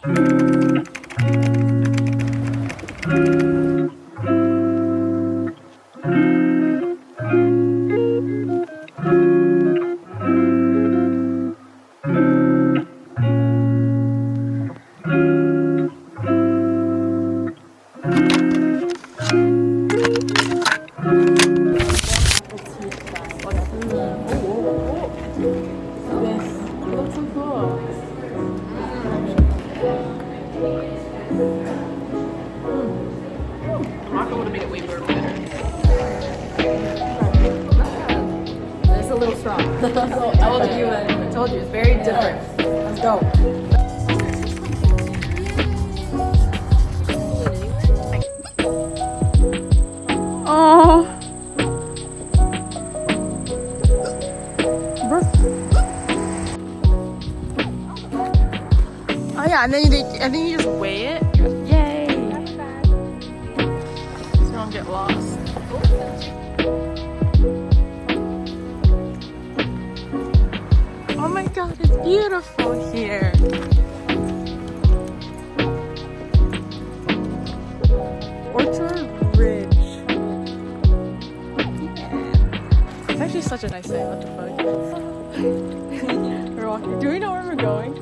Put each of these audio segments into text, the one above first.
It's a little strong. I told you, it's very different. Let's go. Oh. Oh yeah, and then you just weigh it. Yay! So you don't get lost. Oh my god, it's beautiful here. Orchard Ridge. Yeah. It's actually such a nice day. What the fuck? We're walking. Do we know where we're going?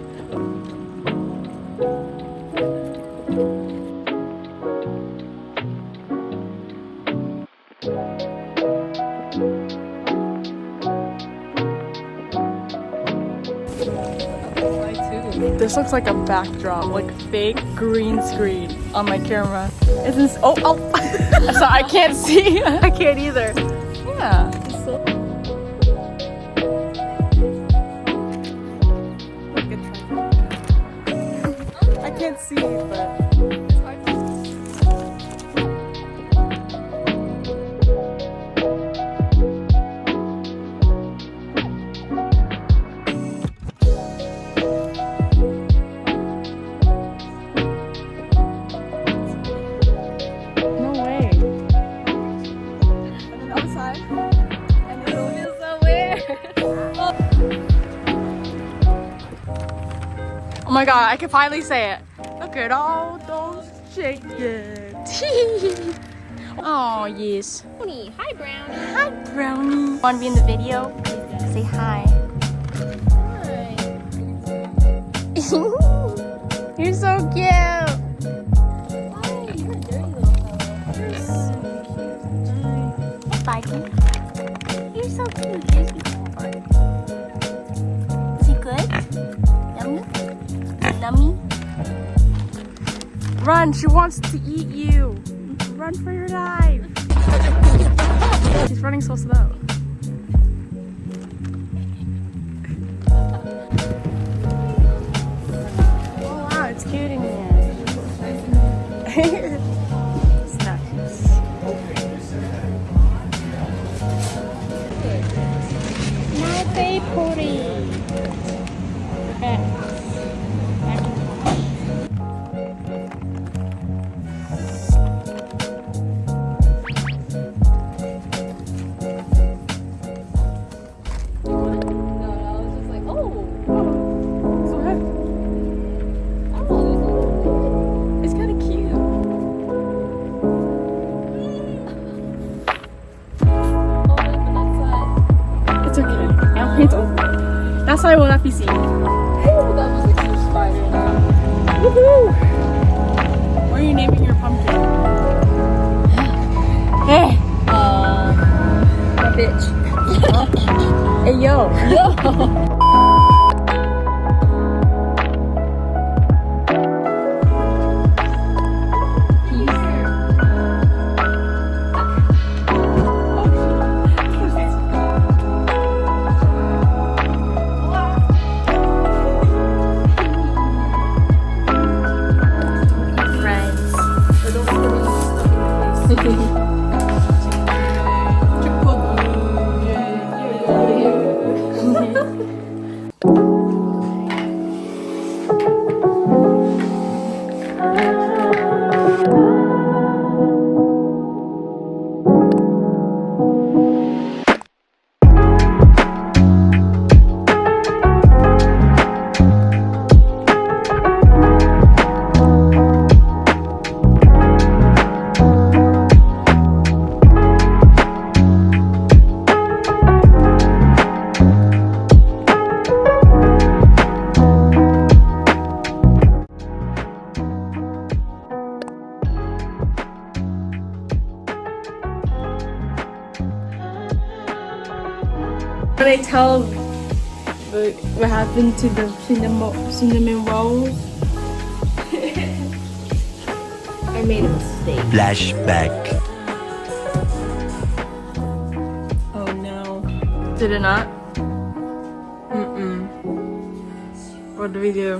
This looks like a backdrop, like fake green screen on my camera. Is this? Oh! Sorry, I can't see. I can't either. Yeah. I can't see, but. Oh my god, I can finally say it. Look at all those chickens. Oh, yes. Brownie. Hi, Brownie. Hi, Brownie. Want to be in the video? Say hi. Hi. You're so cute. Hi, you're a dirty little fellow. You're so cute. Bye. You're so cute. Is he good? Yummy? Yummy? Run, she wants to eat you. Run for your life. She's running so slow. Oh wow, it's cute in here. It's nice. My favorite. That's why I will not be seen. That was a cute spider. Woohoo! What are you naming your pumpkin? Hey! A bitch. Hey yo! Yo! they tell what happened to the cinnamon rolls? I made a mistake. Flashback. Oh no. Did it not? Mm-mm. What do we do?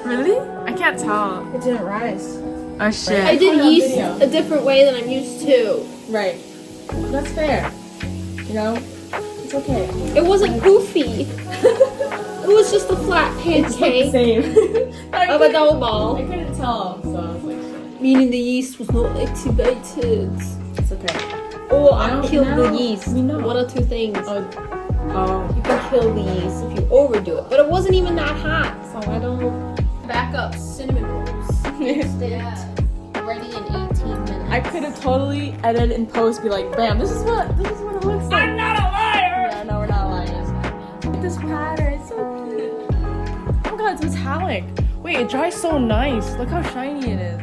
Really? I can't tell. It didn't rise. Oh shit. I did Put it on yeast video. a different way than I'm used to. Right. That's fair. You know? It's okay. It wasn't poofy. It was just a flat pancake Same. of a dough ball. I couldn't tell, so I was like, shit. Meaning the yeast was not activated. It's okay. Or I Now- killed now the yeast. we know. One or two things. Oh. You can kill the yeast if you overdo it. But it wasn't even that hot, so I don't... Back up cinnamon rolls. Yeah. Ready in 18 minutes. I could have totally edited and post, be like, bam, this is what it looks like. I'm not a liar! Yeah, no, we're not liars. Look at this pattern, it's so cute. Oh my god, it's metallic. Wait, it dries so nice. Look how shiny it is.